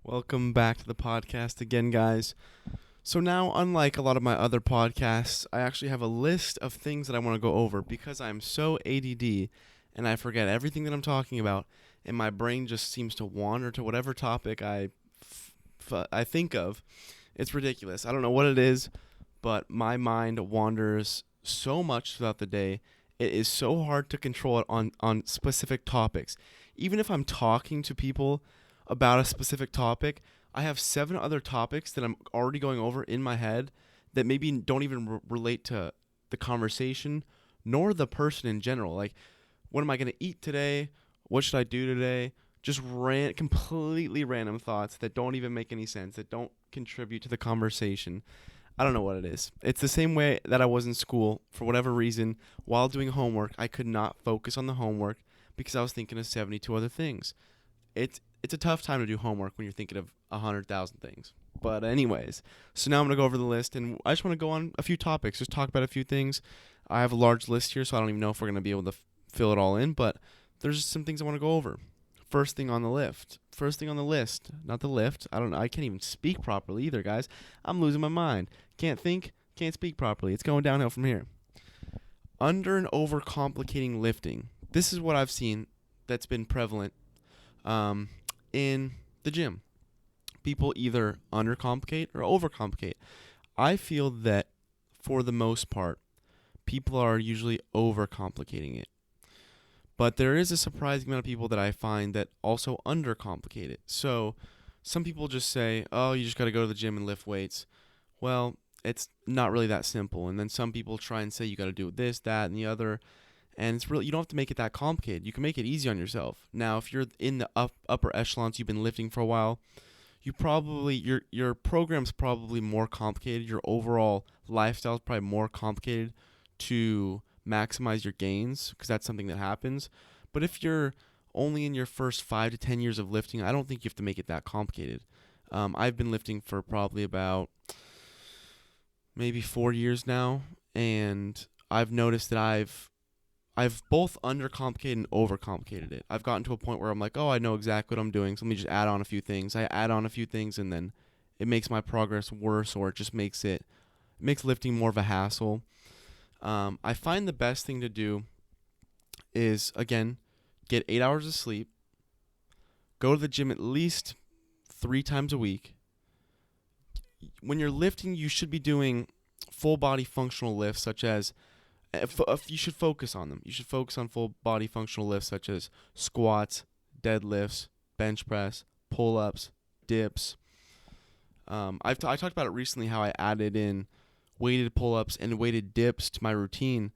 Welcome back to the podcast again, guys. So now, unlike a lot of my other podcasts, I actually have a list of things that I want to go over because I'm so ADD and I forget everything that I'm talking about, and my brain just seems to wander to whatever topic I think of. It's ridiculous. I don't know what it is, but my mind wanders so much throughout the day. It is so hard to control it on specific topics. Even if I'm talking to people about a specific topic, I have 7 other topics that I'm already going over in my head that maybe don't even relate to the conversation nor the person in general. Like, what am I going to eat today? What should I do today? Just completely random thoughts that don't even make any sense, that don't contribute to the conversation. I don't know what it is. It's the same way that I was in school. For whatever reason, while doing homework, I could not focus on the homework because I was thinking of 72 other things. It's a tough time to do homework when you're thinking of 100,000 things. But anyways, so now I'm going to go over the list, and I just want to go on a few topics, just talk about a few things. I have a large list here, so I don't even know if we're going to be able to fill it all in, but there's just some things I want to go over. First thing on the list, not the lift. I don't know. I can't even speak properly either, guys. I'm losing my mind. Can't think, can't speak properly. It's going downhill from here. Under and over complicating lifting. This is what I've seen that's been prevalent in the gym. People either undercomplicate or overcomplicate. I feel that for the most part, people are usually overcomplicating it. But there is a surprising amount of people that I find that also undercomplicate it. So some people just say, oh, you just got to go to the gym and lift weights. Well, it's not really that simple. And then some people try and say you got to do this, that, and the other. And it's really, you don't have to make it that complicated. You can make it easy on yourself. Now, if you're in the upper echelons, you've been lifting for a while, your program's probably more complicated. Your overall lifestyle is probably more complicated to maximize your gains, because that's something that happens. But if you're only in your first 5 to 10 years of lifting, I don't think you have to make it that complicated. I've been lifting for probably about maybe 4 years now, and I've noticed that I've both undercomplicated and overcomplicated it. I've gotten to a point where I'm like, oh, I know exactly what I'm doing, so let me just add on a few things. I add on a few things, and then it makes my progress worse, or it just makes lifting more of a hassle. I find the best thing to do is, again, get 8 hours of sleep, go to the gym at least 3 times a week. When you're lifting, you should be doing full body functional lifts, such as you should focus on them. You should focus on full body functional lifts such as squats, deadlifts, bench press, pull-ups, dips. I talked about it recently, how I added in weighted pull-ups and weighted dips to my routine,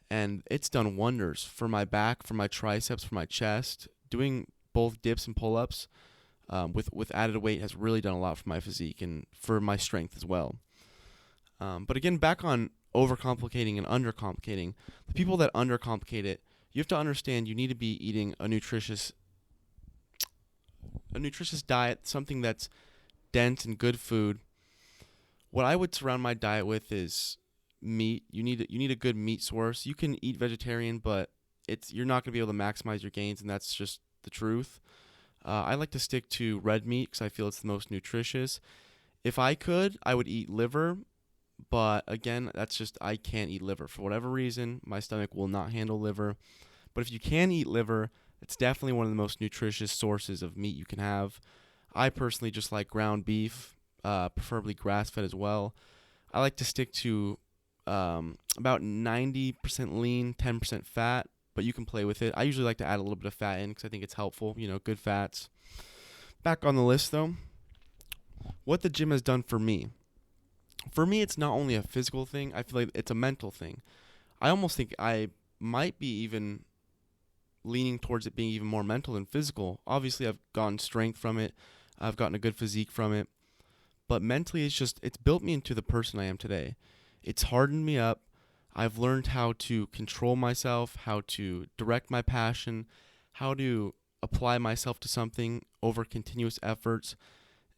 and it's done wonders for my back, for my triceps, for my chest. Doing both dips and pull-ups with added weight has really done a lot for my physique and for my strength as well. But again, back on overcomplicating and undercomplicating. The people that undercomplicate it, you have to understand you need to be eating a nutritious diet, something that's dense and good food. What I would surround my diet with is meat. You need a good meat source. You can eat vegetarian, but you're not going to be able to maximize your gains, and that's just the truth. I like to stick to red meat because I feel it's the most nutritious. If I could, I would eat liver. But again, I can't eat liver. For whatever reason, my stomach will not handle liver. But if you can eat liver, it's definitely one of the most nutritious sources of meat you can have. I personally just like ground beef, preferably grass-fed as well. I like to stick to about 90% lean, 10% fat, but you can play with it. I usually like to add a little bit of fat in because I think it's helpful, good fats. Back on the list, though, what the gym has done for me. For me, it's not only a physical thing. I feel like it's a mental thing. I almost think I might be even leaning towards it being even more mental than physical. Obviously, I've gotten strength from it. I've gotten a good physique from it. But mentally, it's built me into the person I am today. It's hardened me up. I've learned how to control myself, how to direct my passion, how to apply myself to something over continuous efforts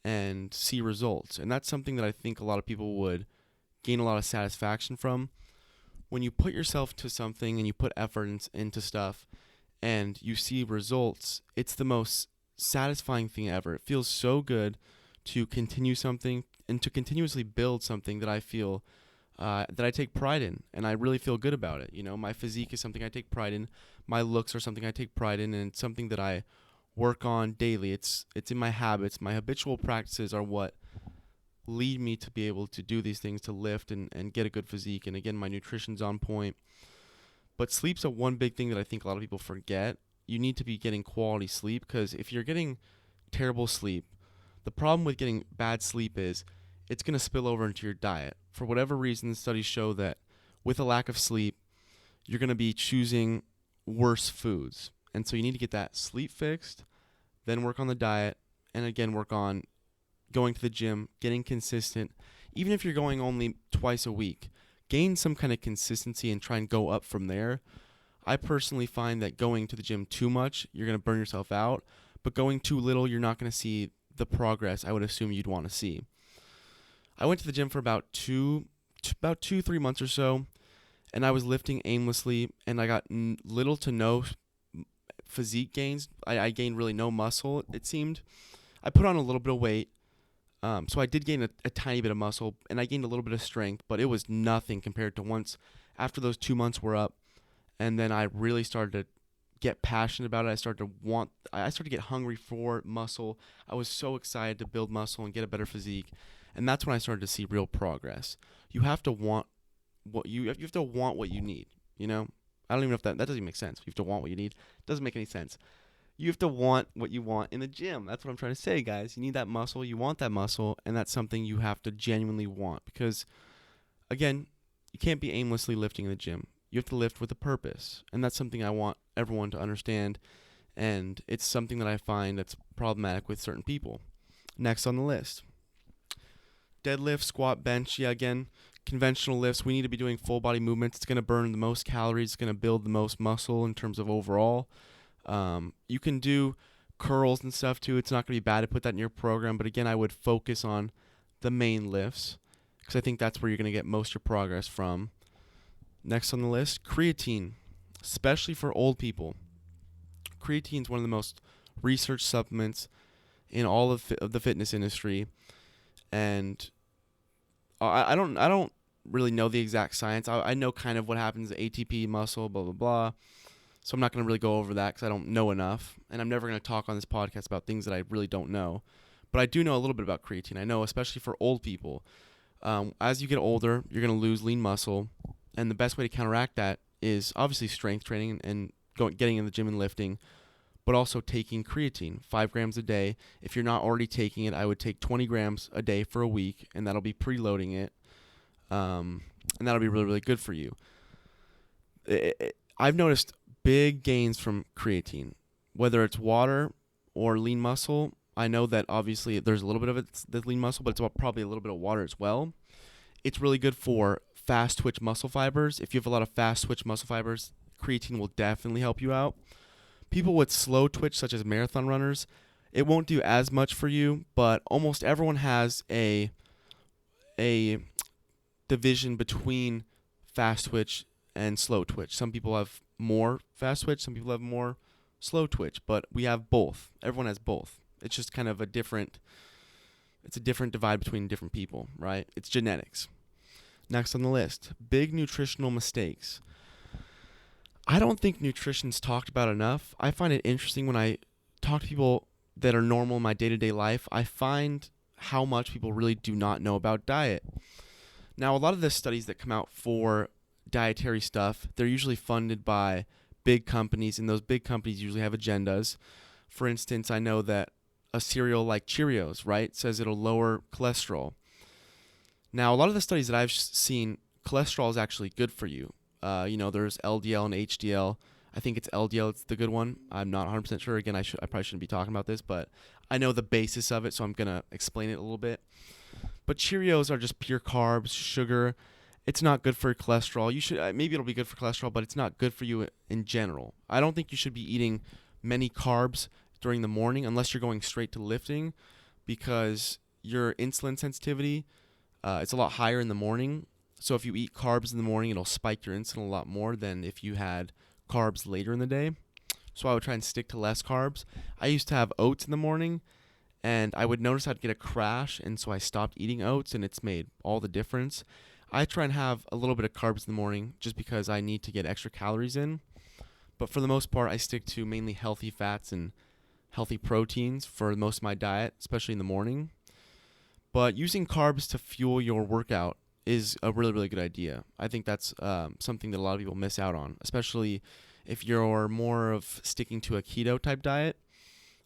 and see results. And that's something that I think a lot of people would gain a lot of satisfaction from. When you put yourself to something and you put effort into stuff and you see results, it's the most satisfying thing ever. It feels so good to continue something and to continuously build something that I feel that I take pride in, and I really feel good about it. You know, my physique is something I take pride in. My looks are something I take pride in, and it's something that I work on daily. It's in my habits. My habitual practices are what lead me to be able to do these things, to lift and get a good physique. And again, my nutrition's on point. But sleep's a one big thing that I think a lot of people forget. You need to be getting quality sleep, because if you're getting terrible sleep, the problem with getting bad sleep is it's going to spill over into your diet. For whatever reason, studies show that with a lack of sleep, you're going to be choosing worse foods. And so you need to get that sleep fixed, then work on the diet, and again, work on going to the gym, getting consistent. Even if you're going only twice a week, gain some kind of consistency and try and go up from there. I personally find that going to the gym too much, you're going to burn yourself out. But going too little, you're not going to see the progress I would assume you'd want to see. I went to the gym for about 3 months or so, and I was lifting aimlessly, and I got little to no physique gains. I gained really no muscle, it seemed. I put on a little bit of weight, so I did gain a tiny bit of muscle, and I gained a little bit of strength, but it was nothing compared to once after those 2 months were up, and then I really started to get passionate about it. I started to get hungry for muscle. I was so excited to build muscle and get a better physique, and that's when I started to see real progress. You have to want what you need. You know, I don't even know if that doesn't even make sense. You have to want what you need. It doesn't make any sense. You have to want what you want in the gym. That's what I'm trying to say, guys. You need that muscle. You want that muscle, and that's something you have to genuinely want, because, again, you can't be aimlessly lifting in the gym. You have to lift with a purpose, and that's something I want everyone to understand, and it's something that I find that's problematic with certain people. Next on the list, deadlift, squat, bench. Yeah, again, conventional lifts. We need to be doing full body movements. It's going to burn the most calories. It's going to build the most muscle in terms of overall. You can do curls and stuff too. It's not going to be bad to put that in your program, but again, I would focus on the main lifts, because I think that's where you're going to get most of your progress from. Next on the list, creatine, especially for old people. Creatine is one of the most researched supplements in all of the fitness industry, and I don't really know the exact science. I know kind of what happens to ATP, muscle, blah blah blah. So I'm not going to really go over that because I don't know enough, and I'm never going to talk on this podcast about things that I really don't know. But I do know a little bit about creatine. I know, especially for old people, as you get older, you're going to lose lean muscle. And the best way to counteract that is obviously strength training and getting in the gym and lifting, but also taking creatine, 5 grams a day. If you're not already taking it, I would take 20 grams a day for a week, and that'll be preloading it, and that'll be really, really good for you. I've noticed big gains from creatine, whether it's water or lean muscle. I know that obviously there's a little bit of it that's lean muscle, but it's probably a little bit of water as well. It's really good for fast twitch muscle fibers. If you have a lot of fast twitch muscle fibers, creatine will definitely help you out. People with slow twitch, such as marathon runners, it won't do as much for you, but almost everyone has a division between fast twitch and slow twitch. Some people have more fast twitch, some people have more slow twitch, but we have both. Everyone has both. It's just kind of a different divide between different people, right? It's genetics. Next on the list, big nutritional mistakes. I don't think nutrition's talked about enough. I find it interesting when I talk to people that are normal in my day-to-day life. I find how much people really do not know about diet. Now, a lot of the studies that come out for dietary stuff, they're usually funded by big companies, and those big companies usually have agendas. For instance, I know that a cereal like Cheerios, right, says it'll lower cholesterol. Now, a lot of the studies that I've seen, cholesterol is actually good for you. There's LDL and HDL. I think it's LDL. It's the good one. I'm not 100% sure. Again, I probably shouldn't be talking about this, but I know the basis of it, so I'm going to explain it a little bit. But Cheerios are just pure carbs, sugar. It's not good for cholesterol. You should maybe it'll be good for cholesterol, but it's not good for you in general. I don't think you should be eating many carbs during the morning unless you're going straight to lifting, because your insulin sensitivity, it's a lot higher in the morning. So if you eat carbs in the morning, it'll spike your insulin a lot more than if you had carbs later in the day. so I would try and stick to less carbs. I used to have oats in the morning, and I would notice I'd get a crash, and so I stopped eating oats, and it's made all the difference. I try and have a little bit of carbs in the morning just because I need to get extra calories in, but for the most part, I stick to mainly healthy fats and healthy proteins for most of my diet, especially in the morning. But using carbs to fuel your workout is a really, really good idea. I think that's something that a lot of people miss out on, especially if you're more of sticking to a keto type diet.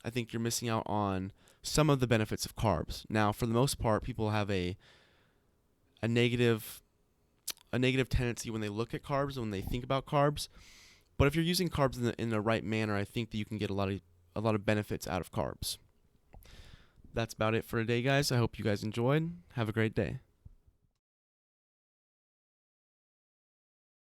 I think you're missing out on some of the benefits of carbs. Now, for the most part, people have a negative tendency when they look at carbs and when they think about carbs. But if you're using carbs in the right manner, I think that you can get a lot of benefits out of carbs. That's about it for today, guys. I hope you guys enjoyed. Have a great day.